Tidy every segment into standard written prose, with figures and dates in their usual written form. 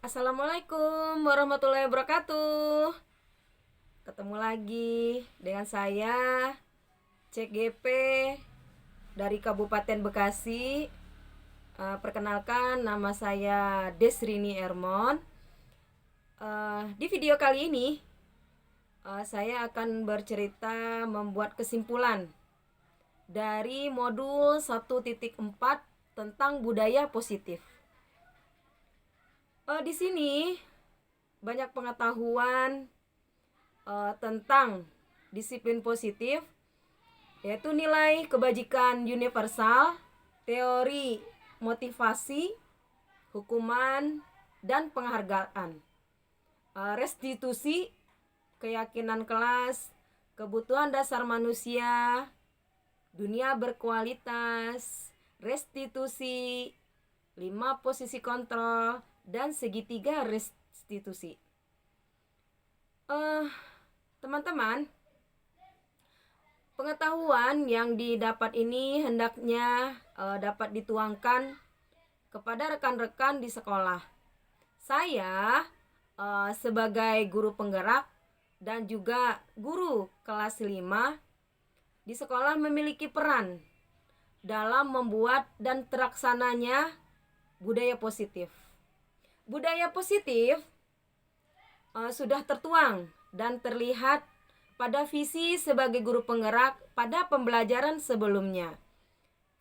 Assalamualaikum warahmatullahi wabarakatuh. Ketemu lagi dengan saya CGP dari Kabupaten Bekasi. Perkenalkan, nama saya Desrini Ermon. Di video kali ini saya akan bercerita membuat kesimpulan dari modul 1.4 tentang budaya positif. Di sini banyak pengetahuan tentang disiplin positif, yaitu nilai kebajikan universal, teori motivasi, hukuman, dan penghargaan, restitusi, keyakinan kelas, kebutuhan dasar manusia, dunia berkualitas, restitusi, 5 posisi kontrol, dan segitiga restitusi. Teman-teman, pengetahuan yang didapat ini hendaknya dapat dituangkan kepada rekan-rekan di sekolah. Saya sebagai guru penggerak dan juga guru kelas 5 di sekolah memiliki peran dalam membuat dan terlaksananya budaya positif. Budaya positif sudah tertuang dan terlihat pada visi sebagai guru penggerak pada pembelajaran sebelumnya.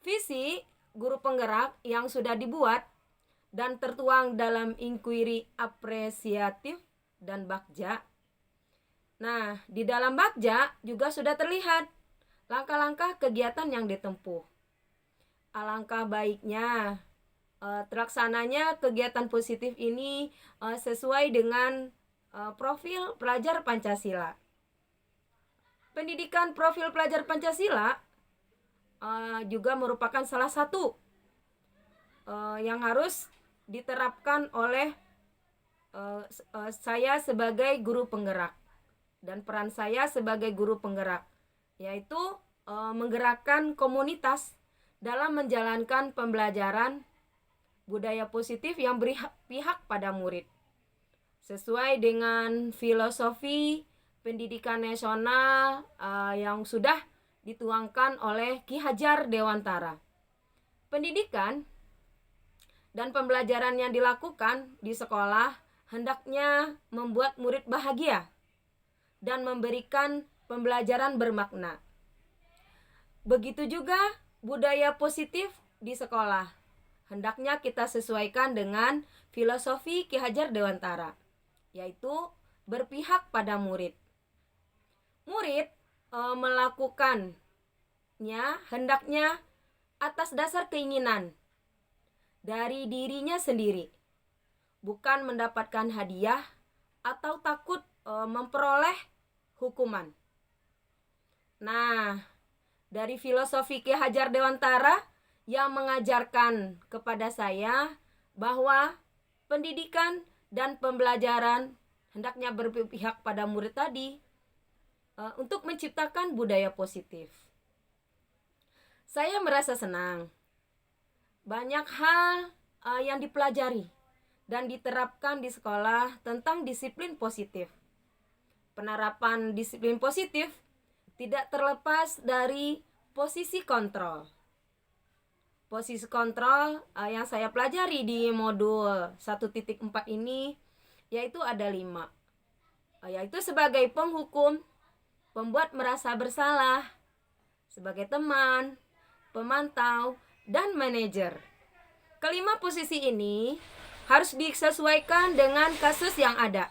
Visi guru penggerak yang sudah dibuat dan tertuang dalam inquiry apresiatif dan bakja. Nah, di dalam bakja juga sudah terlihat langkah-langkah kegiatan yang ditempuh. Alangkah baiknya terlaksananya kegiatan positif ini sesuai dengan profil pelajar Pancasila. Pendidikan profil pelajar Pancasila juga merupakan salah satu yang harus diterapkan oleh saya sebagai guru penggerak dan peran saya sebagai guru penggerak, yaitu menggerakkan komunitas dalam menjalankan pembelajaran budaya positif yang berpihak pada murid sesuai dengan filosofi pendidikan nasional yang sudah dituangkan oleh Ki Hajar Dewantara. Pendidikan dan pembelajaran yang dilakukan di sekolah hendaknya membuat murid bahagia dan memberikan pembelajaran bermakna. Begitu juga budaya positif di sekolah hendaknya kita sesuaikan dengan filosofi Ki Hajar Dewantara, yaitu berpihak pada murid. Murid melakukannya hendaknya atas dasar keinginan dari dirinya sendiri, bukan mendapatkan hadiah atau takut memperoleh hukuman. Nah, dari filosofi Ki Hajar Dewantara yang mengajarkan kepada saya bahwa pendidikan dan pembelajaran hendaknya berpihak pada murid tadi untuk menciptakan budaya positif. Saya merasa senang. Banyak hal yang dipelajari dan diterapkan di sekolah tentang disiplin positif. Penerapan disiplin positif tidak terlepas dari posisi kontrol. Posisi kontrol yang saya pelajari di modul 1.4 ini yaitu ada 5, yaitu sebagai penghukum, pembuat merasa bersalah, sebagai teman, pemantau, dan manajer. Kelima posisi ini harus disesuaikan dengan kasus yang ada.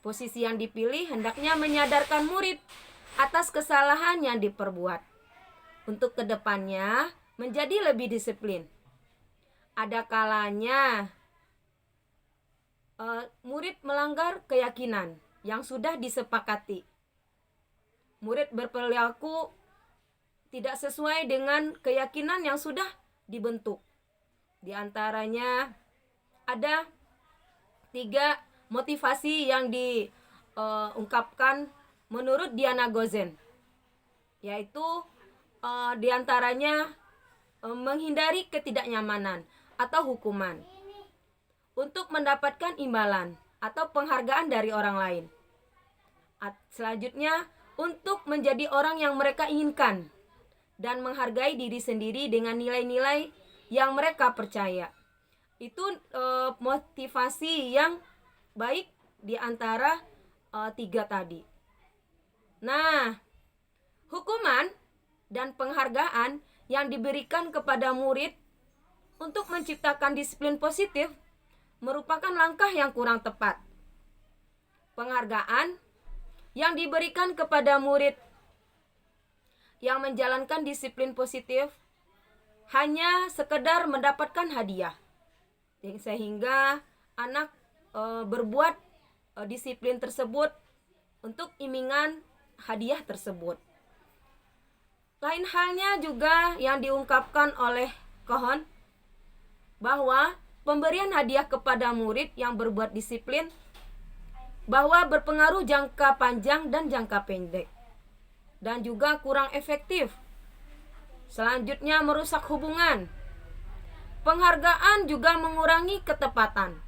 Posisi yang dipilih hendaknya menyadarkan murid atas kesalahan yang diperbuat untuk kedepannya menjadi lebih disiplin. Ada kalanya murid melanggar keyakinan yang sudah disepakati. Murid berperilaku tidak sesuai dengan keyakinan yang sudah dibentuk. Di antaranya ada 3 motivasi yang diungkapkan menurut Diana Gozen, yaitu di antaranya menghindari ketidaknyamanan atau hukuman, untuk mendapatkan imbalan atau penghargaan dari orang lain. Selanjutnya, untuk menjadi orang yang mereka inginkan dan menghargai diri sendiri dengan nilai-nilai yang mereka percaya. Itu motivasi yang baik di antara 3 tadi. Nah, hukuman dan penghargaan yang diberikan kepada murid untuk menciptakan disiplin positif merupakan langkah yang kurang tepat. Penghargaan yang diberikan kepada murid yang menjalankan disiplin positif hanya sekedar mendapatkan hadiah, sehingga anak berbuat disiplin tersebut untuk imingan hadiah tersebut. Lain halnya juga yang diungkapkan oleh Cohen bahwa pemberian hadiah kepada murid yang berbuat disiplin bahwa berpengaruh jangka panjang dan jangka pendek, dan juga kurang efektif. Selanjutnya, merusak hubungan. Penghargaan juga mengurangi ketepatan,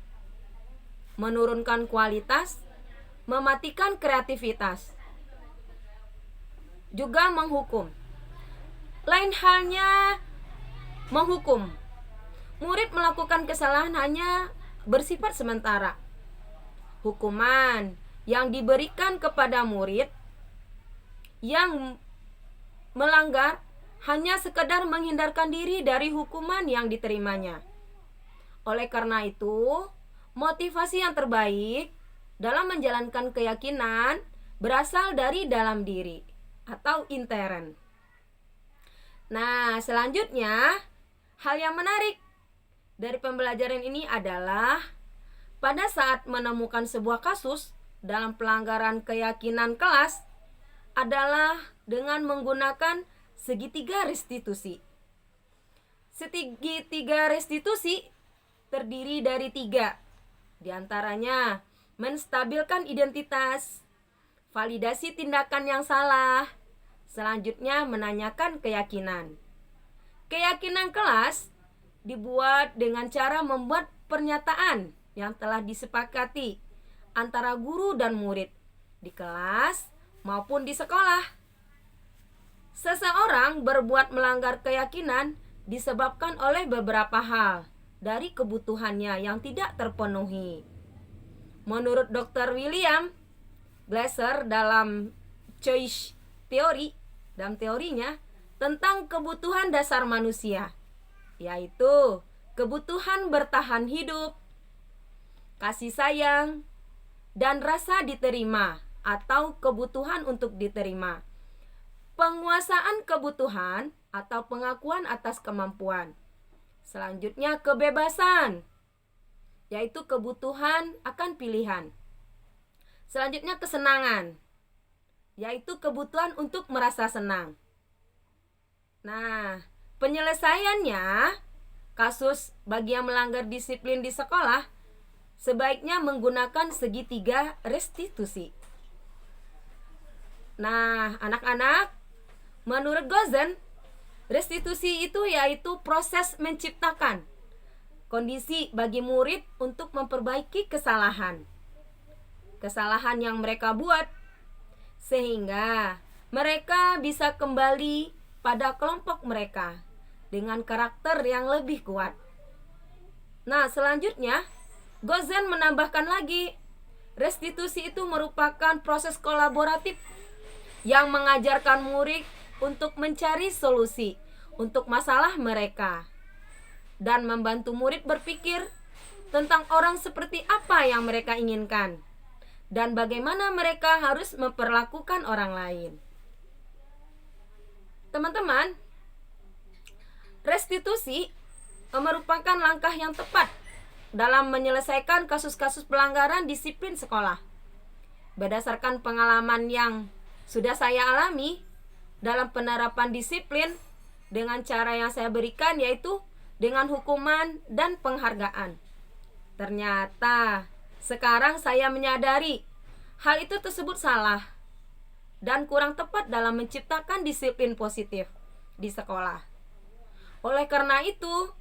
menurunkan kualitas, mematikan kreativitas, juga menghukum. Lain halnya menghukum. Murid melakukan kesalahan hanya bersifat sementara. Hukuman yang diberikan kepada murid yang melanggar hanya sekedar menghindarkan diri dari hukuman yang diterimanya. Oleh karena itu, motivasi yang terbaik dalam menjalankan keyakinan berasal dari dalam diri atau intern. Nah, selanjutnya, hal yang menarik dari pembelajaran ini adalah pada saat menemukan sebuah kasus dalam pelanggaran keyakinan kelas adalah dengan menggunakan segitiga restitusi. Segitiga restitusi terdiri dari 3. Di antaranya, menstabilkan identitas, validasi tindakan yang salah, selanjutnya menanyakan keyakinan. Keyakinan kelas dibuat dengan cara membuat pernyataan yang telah disepakati antara guru dan murid di kelas maupun di sekolah. Seseorang berbuat melanggar keyakinan disebabkan oleh beberapa hal dari kebutuhannya yang tidak terpenuhi. Menurut Dr. William Glasser dalam Choice Theory, dalam teorinya tentang kebutuhan dasar manusia, yaitu kebutuhan bertahan hidup, kasih sayang, dan rasa diterima atau kebutuhan untuk diterima. Penguasaan kebutuhan atau pengakuan atas kemampuan. Selanjutnya, kebebasan, yaitu kebutuhan akan pilihan. Selanjutnya, kesenangan, yaitu kebutuhan untuk merasa senang. Nah, penyelesaiannya, kasus bagi yang melanggar disiplin di sekolah sebaiknya menggunakan segitiga restitusi. Nah, anak-anak, menurut Gozen, restitusi itu yaitu proses menciptakan kondisi bagi murid untuk memperbaiki kesalahan yang mereka buat, sehingga mereka bisa kembali pada kelompok mereka dengan karakter yang lebih kuat. Nah, selanjutnya Gozen menambahkan lagi, restitusi itu merupakan proses kolaboratif yang mengajarkan murid untuk mencari solusi untuk masalah mereka dan membantu murid berpikir tentang orang seperti apa yang mereka inginkan dan bagaimana mereka harus memperlakukan orang lain. Teman-teman, restitusi merupakan langkah yang tepat dalam menyelesaikan kasus-kasus pelanggaran disiplin sekolah. Berdasarkan pengalaman yang sudah saya alami dalam penerapan disiplin dengan cara yang saya berikan, yaitu dengan hukuman dan penghargaan. Ternyata sekarang saya menyadari hal itu tersebut salah dan kurang tepat dalam menciptakan disiplin positif di sekolah. Oleh karena itu,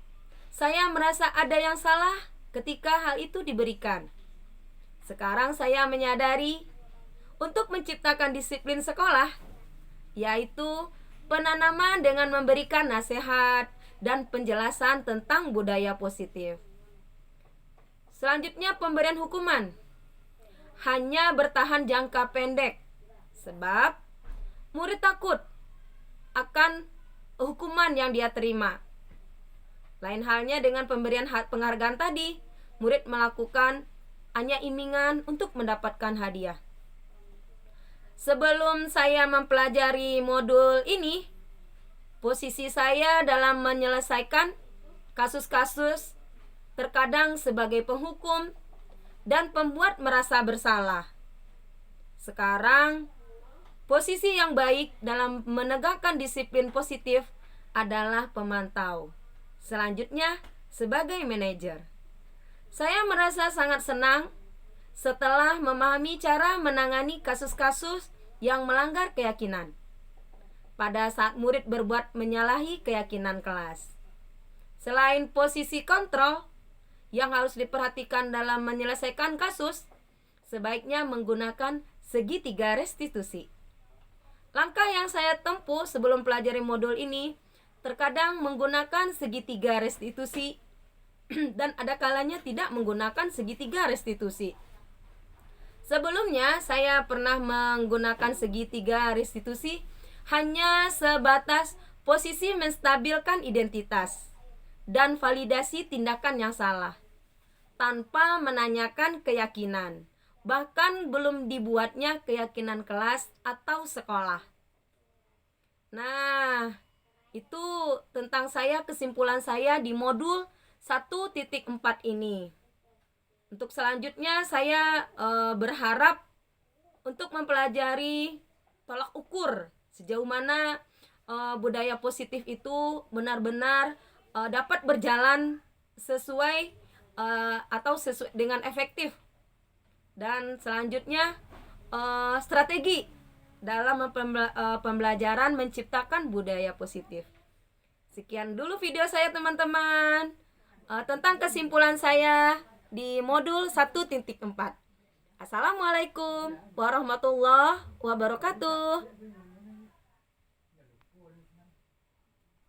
saya merasa ada yang salah ketika hal itu diberikan. Sekarang saya menyadari untuk menciptakan disiplin sekolah, yaitu penanaman dengan memberikan nasihat dan penjelasan tentang budaya positif. Selanjutnya, pemberian hukuman hanya bertahan jangka pendek, sebab murid takut akan hukuman yang dia terima. Lain halnya dengan pemberian penghargaan tadi, murid melakukan hanya imingan untuk mendapatkan hadiah. Sebelum saya mempelajari modul ini, posisi saya dalam menyelesaikan kasus-kasus terkadang sebagai penghukum dan pembuat merasa bersalah. Sekarang, posisi yang baik dalam menegakkan disiplin positif adalah pemantau. Selanjutnya, sebagai manajer. Saya merasa sangat senang setelah memahami cara menangani kasus-kasus yang melanggar keyakinan pada saat murid berbuat menyalahi keyakinan kelas. Selain posisi kontrol yang harus diperhatikan dalam menyelesaikan kasus, sebaiknya menggunakan segitiga restitusi. Langkah yang saya tempuh sebelum pelajari modul ini terkadang menggunakan segitiga restitusi dan ada kalanya tidak menggunakan segitiga restitusi. Sebelumnya saya pernah menggunakan segitiga restitusi hanya sebatas posisi menstabilkan identitas dan validasi tindakan yang salah, tanpa menanyakan keyakinan, bahkan belum dibuatnya keyakinan kelas atau sekolah. Nah, itu tentang kesimpulan saya di modul 1.4 ini. Untuk selanjutnya saya berharap untuk mempelajari tolak ukur sejauh mana budaya positif itu benar-benar dapat berjalan sesuai dengan efektif. Dan selanjutnya strategi dalam pembelajaran menciptakan budaya positif. Sekian dulu video saya teman-teman tentang kesimpulan saya di modul 1.4. Assalamualaikum warahmatullahi wabarakatuh.